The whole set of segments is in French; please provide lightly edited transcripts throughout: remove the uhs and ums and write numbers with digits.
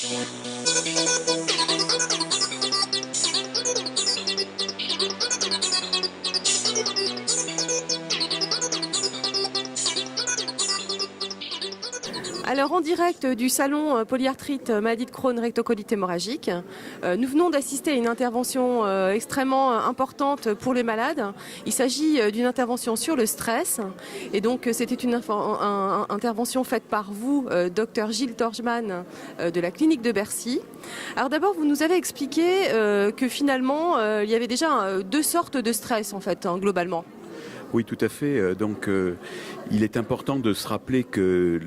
Alors en direct du salon polyarthrite, maladie de Crohn, rectocolite hémorragique, nous venons d'assister à une intervention extrêmement importante pour les malades. Il s'agit d'une intervention sur le stress et donc c'était une intervention faite par vous, docteur Gilles Torgman de la clinique de Bercy. Alors d'abord vous nous avez expliqué que finalement il y avait déjà deux sortes de stress en fait, globalement. Oui, tout à fait. Donc, il est important de se rappeler que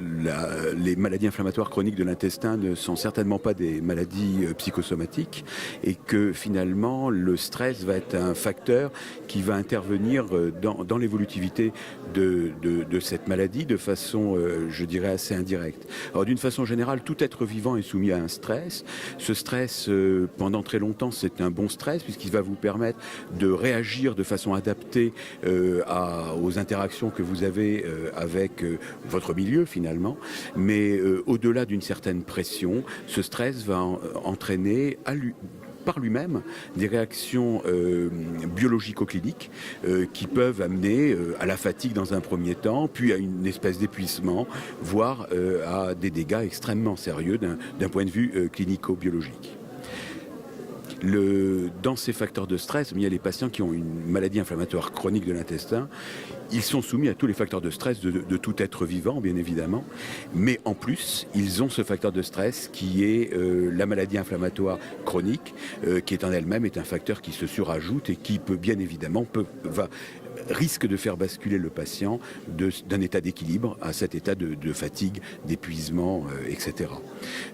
les maladies inflammatoires chroniques de l'intestin ne sont certainement pas des maladies psychosomatiques et que finalement, le stress va être un facteur qui va intervenir dans l'évolutivité de cette maladie de façon, je dirais, assez indirecte. Alors, d'une façon générale, tout être vivant est soumis à un stress. Ce stress, pendant très longtemps, c'est un bon stress puisqu'il va vous permettre de réagir de façon adaptée aux interactions que vous avez avec votre milieu finalement, mais au-delà d'une certaine pression, ce stress va entraîner par lui-même des réactions biologico-cliniques qui peuvent amener à la fatigue dans un premier temps, puis à une espèce d'épuisement, voire à des dégâts extrêmement sérieux d'un point de vue clinico-biologique. Dans ces facteurs de stress, il y a les patients qui ont une maladie inflammatoire chronique de l'intestin. Ils sont soumis à tous les facteurs de stress de tout être vivant, bien évidemment. Mais en plus, ils ont ce facteur de stress qui est la maladie inflammatoire chronique, qui est en elle-même un facteur qui se surajoute et qui peut bien évidemment risque de faire basculer le patient d'un état d'équilibre à cet état de fatigue, d'épuisement, etc.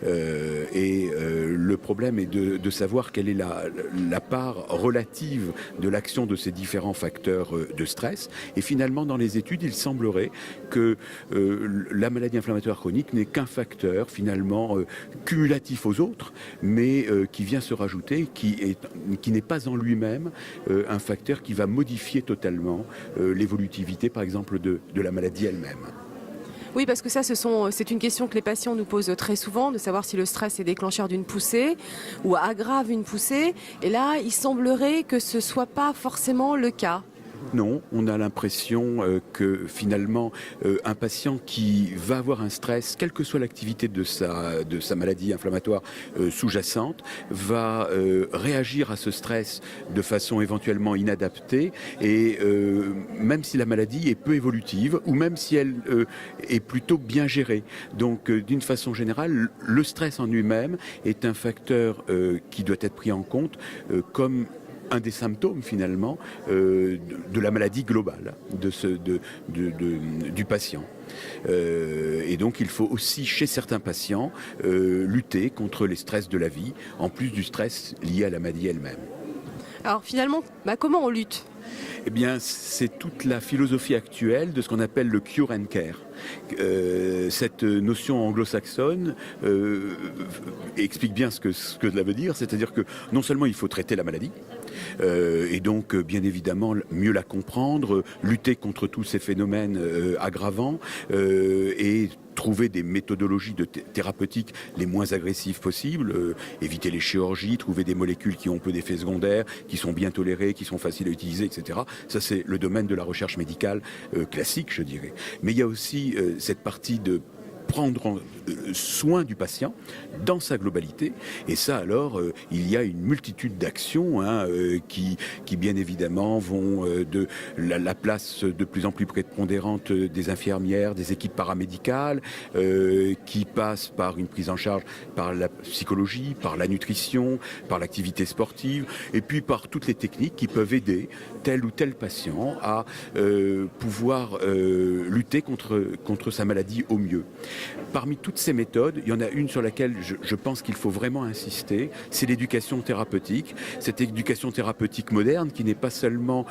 Le problème est de savoir quelle est la part relative de l'action de ces différents facteurs de stress. Et finalement, dans les études, il semblerait que la maladie inflammatoire chronique n'est qu'un facteur finalement cumulatif aux autres, mais qui vient se rajouter, qui n'est pas en lui-même un facteur qui va modifier totalement l'évolutivité, par exemple, de la maladie elle-même. Oui, parce que ça, c'est une question que les patients nous posent très souvent, de savoir si le stress est déclencheur d'une poussée ou aggrave une poussée. Et là, il semblerait que ce ne soit pas forcément le cas. Non, on a l'impression que finalement, un patient qui va avoir un stress, quelle que soit l'activité de sa maladie inflammatoire sous-jacente, va réagir à ce stress de façon éventuellement inadaptée et même si la maladie est peu évolutive ou même si elle est plutôt bien gérée. Donc, d'une façon générale, le stress en lui-même est un facteur qui doit être pris en compte comme un des symptômes finalement de la maladie globale du patient. Et donc il faut aussi chez certains patients lutter contre les stress de la vie, en plus du stress lié à la maladie elle-même. Alors finalement, comment on lutte ? Eh bien, c'est toute la philosophie actuelle de ce qu'on appelle le cure and care. Cette notion anglo-saxonne explique bien ce que cela veut dire, c'est-à-dire que non seulement il faut traiter la maladie, et donc bien évidemment mieux la comprendre, lutter contre tous ces phénomènes aggravants et trouver des méthodologies thérapeutiques les moins agressives possibles, éviter les chirurgies, trouver des molécules qui ont peu d'effets secondaires, qui sont bien tolérées, qui sont faciles à utiliser, etc. Ça, c'est le domaine de la recherche médicale classique, je dirais. Mais il y a aussi cette partie de prendre soin du patient dans sa globalité. Et ça, alors, il y a une multitude d'actions qui bien évidemment vont de la place de plus en plus prépondérante des infirmières, des équipes paramédicales, qui passent par une prise en charge par la psychologie, par la nutrition, par l'activité sportive, et puis par toutes les techniques qui peuvent aider tel ou tel patient à pouvoir lutter contre sa maladie au mieux. Parmi toutes ces méthodes, il y en a une sur laquelle je pense qu'il faut vraiment insister, c'est l'éducation thérapeutique. Cette éducation thérapeutique moderne qui n'a pas seulement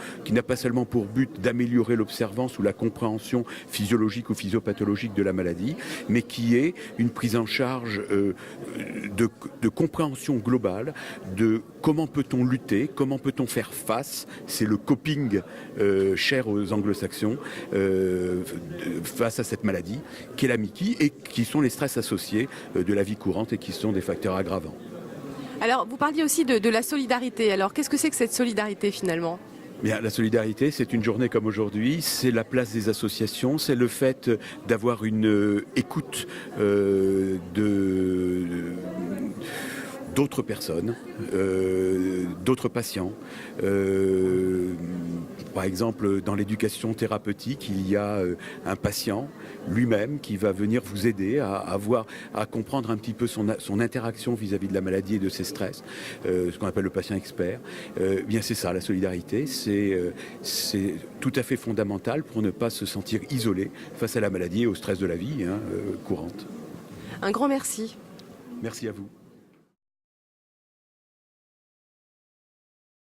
pour but d'améliorer l'observance ou la compréhension physiologique ou physiopathologique de la maladie, mais qui est une prise en charge de compréhension globale de comment peut-on lutter, comment peut-on faire face, c'est le coping cher aux anglo-saxons, face à cette maladie, qu'est la MICI et qui sont les stress associés de la vie courante et qui sont des facteurs aggravants. Alors, vous parliez aussi de la solidarité. Alors, qu'est-ce que c'est que cette solidarité finalement ? Bien, la solidarité, c'est une journée comme aujourd'hui, c'est la place des associations, c'est le fait d'avoir une écoute d'autres personnes, d'autres patients. Par exemple, dans l'éducation thérapeutique, il y a un patient lui-même qui va venir vous aider à comprendre un petit peu son interaction vis-à-vis de la maladie et de ses stress, ce qu'on appelle le patient expert. Bien, c'est ça, la solidarité, c'est tout à fait fondamental pour ne pas se sentir isolé face à la maladie et au stress de la vie courante. Un grand merci. Merci à vous.